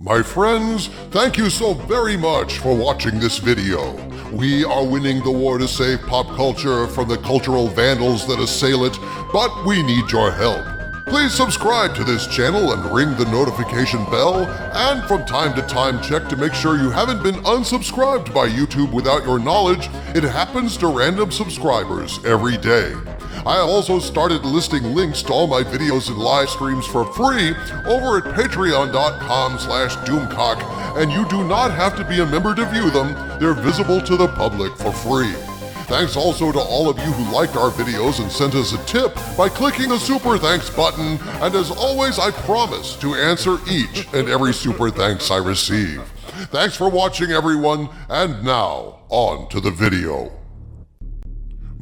My friends, thank you so very much for watching this video. We are winning the war to save pop culture from the cultural vandals that assail it, but we need your help. Please subscribe to this channel and ring the notification bell, and from time to time check to make sure you haven't been unsubscribed by YouTube without your knowledge. It happens to random subscribers every day. I also started listing links to all my videos and live streams for free over at patreon.com/doomcock, and you do not have to be a member to view them. They're visible to the public for free. Thanks also to all of you who liked our videos and sent us a tip by clicking the super thanks button, and as always I promise to answer each and every super thanks I receive. Thanks for watching, everyone, and now on to the video.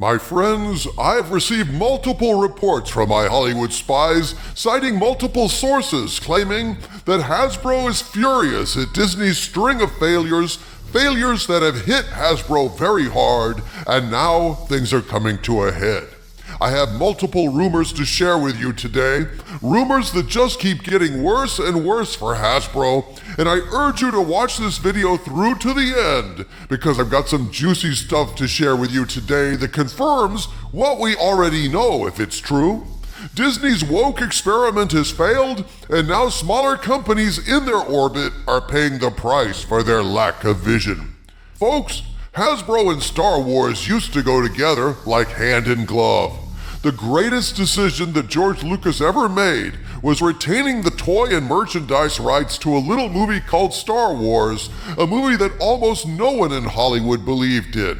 My friends, I've received multiple reports from my Hollywood spies citing multiple sources claiming that Hasbro is furious at Disney's string of failures that have hit Hasbro very hard, and now things are coming to a head. I have multiple rumors to share with you today, rumors that just keep getting worse and worse for Hasbro, and I urge you to watch this video through to the end because I've got some juicy stuff to share with you today that confirms what we already know if it's true. Disney's woke experiment has failed, and now smaller companies in their orbit are paying the price for their lack of vision. Folks, Hasbro and Star Wars used to go together like hand in glove. The greatest decision that George Lucas ever made was retaining the toy and merchandise rights to a little movie called Star Wars, a movie that almost no one in Hollywood believed in.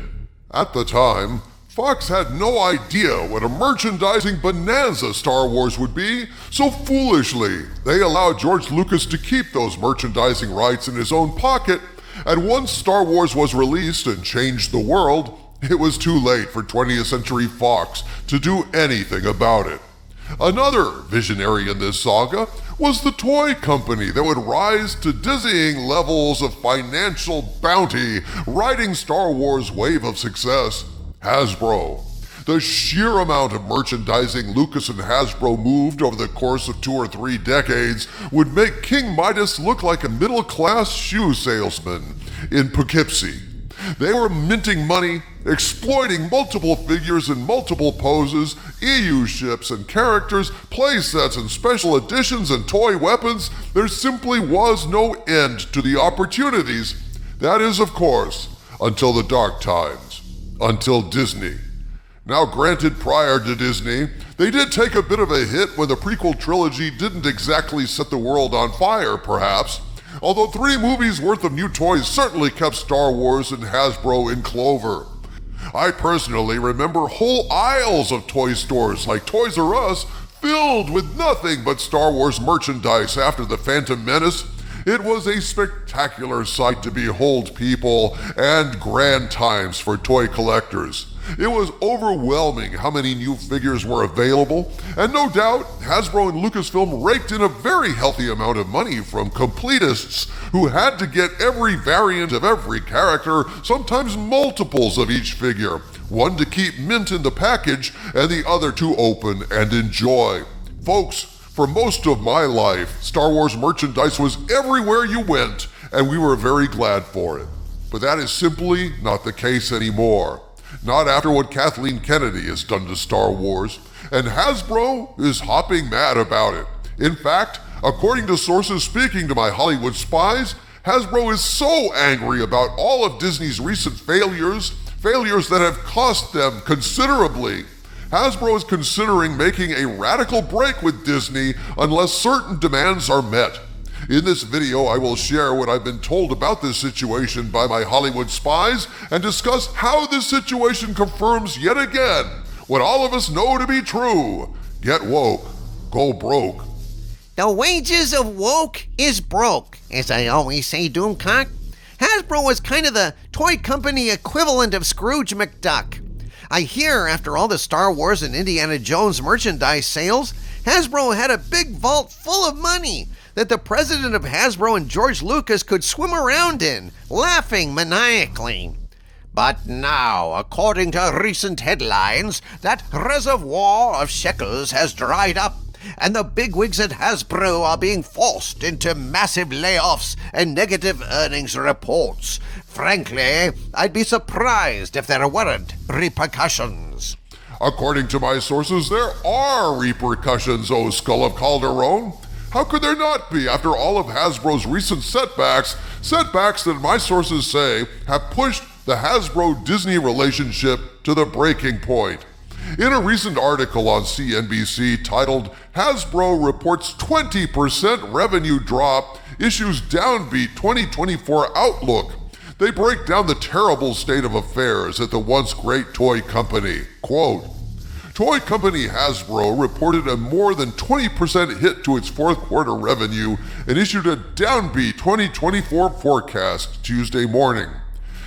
At the time, Fox had no idea what a merchandising bonanza Star Wars would be, so foolishly, they allowed George Lucas to keep those merchandising rights in his own pocket, and once Star Wars was released and changed the world, it was too late for 20th Century Fox to do anything about it. Another visionary in this saga was the toy company that would rise to dizzying levels of financial bounty, riding Star Wars' wave of success, Hasbro. The sheer amount of merchandising Lucas and Hasbro moved over the course of 2 or 3 decades would make King Midas look like a middle-class shoe salesman in Poughkeepsie. They were minting money, exploiting multiple figures in multiple poses, EU ships and characters, play sets and special editions and toy weapons. There simply was no end to the opportunities. That is, of course, until the dark times, until Disney. Now granted, prior to Disney, they did take a bit of a hit when the prequel trilogy didn't exactly set the world on fire, perhaps. Although 3 movies worth of new toys certainly kept Star Wars and Hasbro in clover. I personally remember whole aisles of toy stores like Toys R Us filled with nothing but Star Wars merchandise after The Phantom Menace. It was a spectacular sight to behold, people, and grand times for toy collectors. It was overwhelming how many new figures were available, and no doubt Hasbro and Lucasfilm raked in a very healthy amount of money from completists who had to get every variant of every character, sometimes multiples of each figure, one to keep mint in the package and the other to open and enjoy. Folks, for most of my life, Star Wars merchandise was everywhere you went, and we were very glad for it. But that is simply not the case anymore. Not after what Kathleen Kennedy has done to Star Wars, and Hasbro is hopping mad about it. In fact, according to sources speaking to my Hollywood spies, Hasbro is so angry about all of Disney's recent failures that have cost them considerably. Hasbro is considering making a radical break with Disney unless certain demands are met. In this video, I will share what I've been told about this situation by my Hollywood spies and discuss how this situation confirms yet again what all of us know to be true. Get woke, go broke. The wages of woke is broke, as I always say, Doomcock. Hasbro was kind of the toy company equivalent of Scrooge McDuck. I hear after all the Star Wars and Indiana Jones merchandise sales, Hasbro had a big vault full of money that the president of Hasbro and George Lucas could swim around in, laughing maniacally. But now, according to recent headlines, that reservoir of shekels has dried up, and the bigwigs at Hasbro are being forced into massive layoffs and negative earnings reports. Frankly, I'd be surprised if there weren't repercussions. According to my sources, there are repercussions, O Skull of Calderon. How could there not be after all of Hasbro's recent setbacks that my sources say have pushed the Hasbro-Disney relationship to the breaking point? In a recent article on CNBC titled Hasbro Reports 20% Revenue Drop, Issues Downbeat 2024 Outlook, they break down the terrible state of affairs at the once great toy company. Quote, toy company Hasbro reported a more than 20% hit to its fourth quarter revenue and issued a downbeat 2024 forecast Tuesday morning.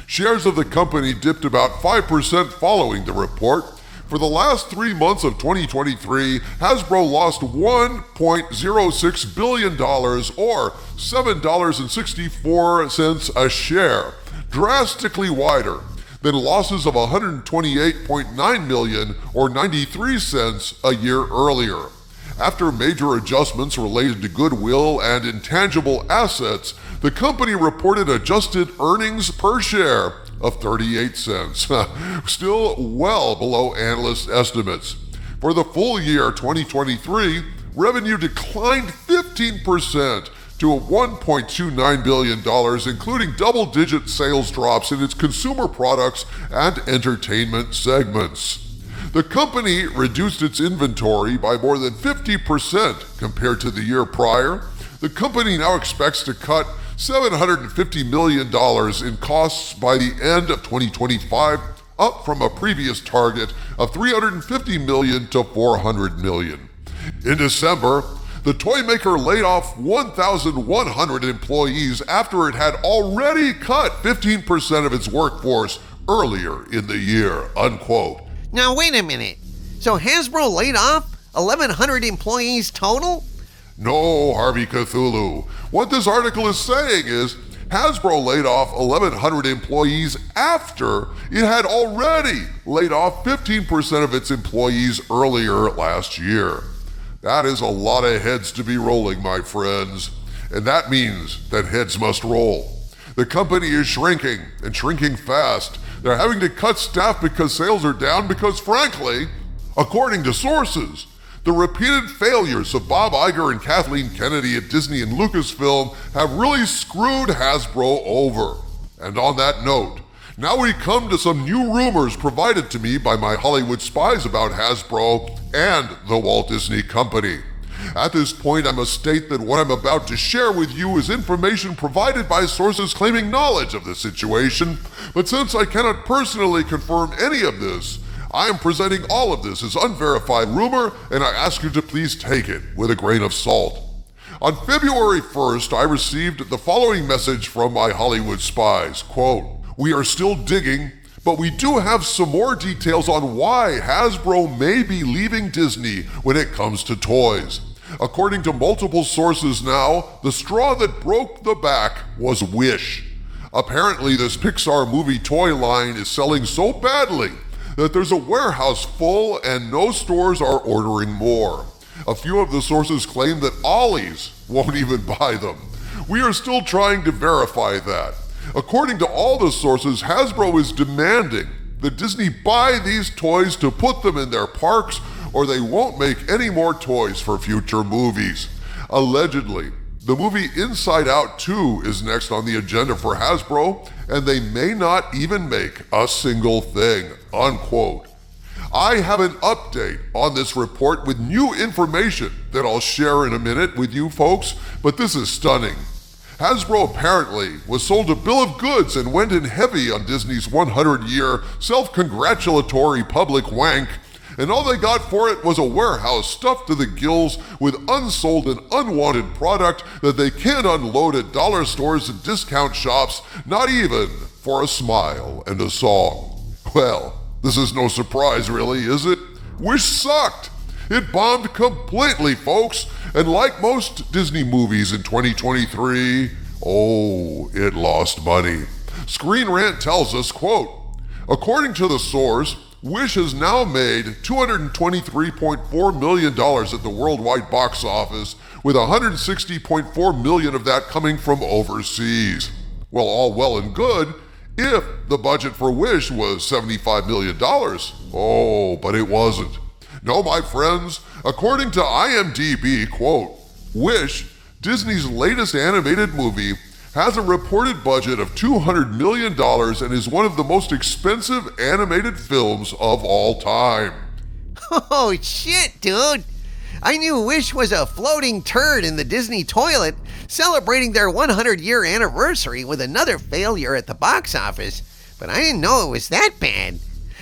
Shares of the company dipped about 5% following the report. For the last 3 months of 2023, Hasbro lost $1.06 billion or $7.64 a share, drastically wider than losses of $128.9 million or 93 cents a year earlier. After major adjustments related to goodwill and intangible assets, the company reported adjusted earnings per share of 38 cents, still well below analyst estimates. For the full year 2023, revenue declined 15% to $1.29 billion, including double-digit sales drops in its consumer products and entertainment segments. The company reduced its inventory by more than 50% compared to the year prior. The company now expects to cut $750 million in costs by the end of 2025, up from a previous target of $350 million to $400 million. In December, the toy maker laid off 1,100 employees after it had already cut 15% of its workforce earlier in the year, unquote. Now wait a minute. So Hasbro laid off 1,100 employees total? No, Harvey Cthulhu. What this article is saying is Hasbro laid off 1,100 employees after it had already laid off 15% of its employees earlier last year. That is a lot of heads to be rolling, my friends. And that means that heads must roll. The company is shrinking, and shrinking fast. They're having to cut staff because sales are down because, frankly, according to sources, the repeated failures of Bob Iger and Kathleen Kennedy at Disney and Lucasfilm have really screwed Hasbro over. And on that note, now we come to some new rumors provided to me by my Hollywood spies about Hasbro and the Walt Disney Company. At this point, I must state that what I'm about to share with you is information provided by sources claiming knowledge of the situation, but since I cannot personally confirm any of this, I am presenting all of this as unverified rumor, and I ask you to please take it with a grain of salt. On February 1st, I received the following message from my Hollywood spies, quote, "We are still digging, but we do have some more details on why Hasbro may be leaving Disney when it comes to toys. According to multiple sources now, the straw that broke the back was Wish. Apparently, this Pixar movie toy line is selling so badly that there's a warehouse full and no stores are ordering more. A few of the sources claim that Ollie's won't even buy them. We are still trying to verify that. According to all the sources, Hasbro is demanding that Disney buy these toys to put them in their parks, or they won't make any more toys for future movies. Allegedly, the movie Inside Out 2 is next on the agenda for Hasbro, and they may not even make a single thing," unquote. I have an update on this report with new information that I'll share in a minute with you folks, but this is stunning. Hasbro apparently was sold a bill of goods and went in heavy on Disney's 100-year self-congratulatory public wank, and all they got for it was a warehouse stuffed to the gills with unsold and unwanted product that they can't unload at dollar stores and discount shops, not even for a smile and a song. Well, this is no surprise really, is it? Wish sucked. It bombed completely, folks, and like most Disney movies in 2023, it lost money. Screen Rant tells us, quote, "According to the source, Wish has now made $223.4 million at the worldwide box office, with $160.4 million of that coming from overseas. Well, all well and good if the budget for Wish was $75 million. Oh, but it wasn't. No, my friends, according to IMDb, quote, Wish, Disney's latest animated movie, has a reported budget of $200 million and is one of the most expensive animated films of all time. Oh, shit, dude. I knew Wish was a floating turd in the Disney toilet, celebrating their 100-year anniversary with another failure at the box office, but I didn't know it was that bad.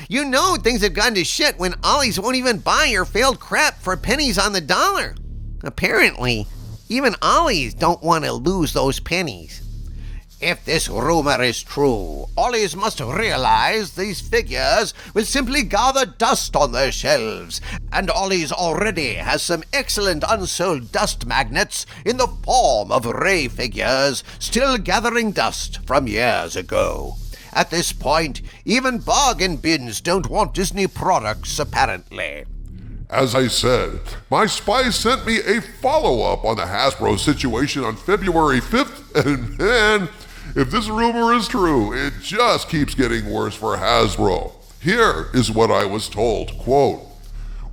You know things have gone to shit when Ollies won't even buy your failed crap for pennies on the dollar. Apparently, even Ollies don't want to lose those pennies. If this rumor is true, Ollies must realize these figures will simply gather dust on their shelves, and Ollies already has some excellent unsold dust magnets in the form of Ray figures still gathering dust from years ago. At this point, even bargain bins don't want Disney products, apparently. As I said, my spies sent me a follow-up on the Hasbro situation on February 5th, and man, if this rumor is true, it just keeps getting worse for Hasbro. Here is what I was told, quote,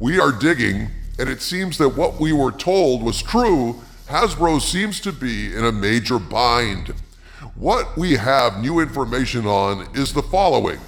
we are digging, and it seems that what we were told was true. Hasbro seems to be in a major bind. What we have new information on is the following.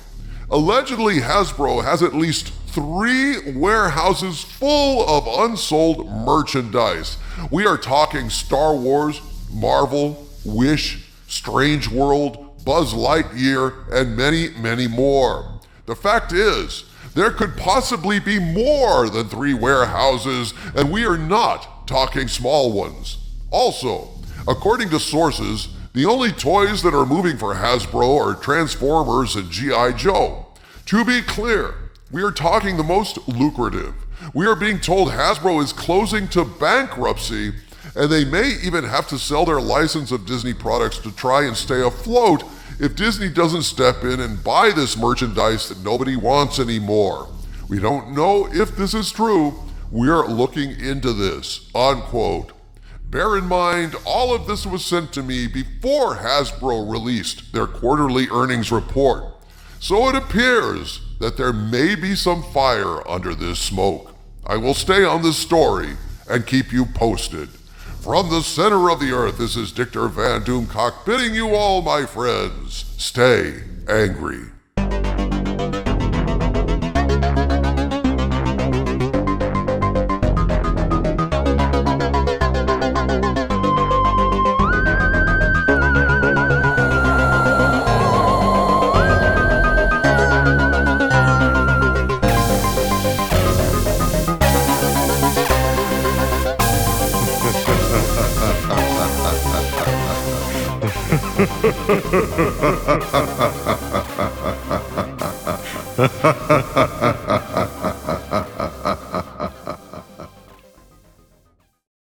Allegedly, Hasbro has at least 3 warehouses full of unsold merchandise. We are talking Star Wars, Marvel, Wish, Strange World, Buzz Lightyear, and many, many more. The fact is, there could possibly be more than 3 warehouses, and we are not talking small ones. Also, according to sources, the only toys that are moving for Hasbro are Transformers and G.I. Joe. To be clear, we are talking the most lucrative. We are being told Hasbro is closing to bankruptcy, and they may even have to sell their license of Disney products to try and stay afloat if Disney doesn't step in and buy this merchandise that nobody wants anymore. We don't know if this is true. We're looking into this, unquote. Bear in mind, all of this was sent to me before Hasbro released their quarterly earnings report. So it appears that there may be some fire under this smoke. I will stay on this story and keep you posted. From the center of the earth, this is Dictor Van Doomcock bidding you all, my friends, stay angry. Ha ha ha ha ha ha ha ha ha ha ha.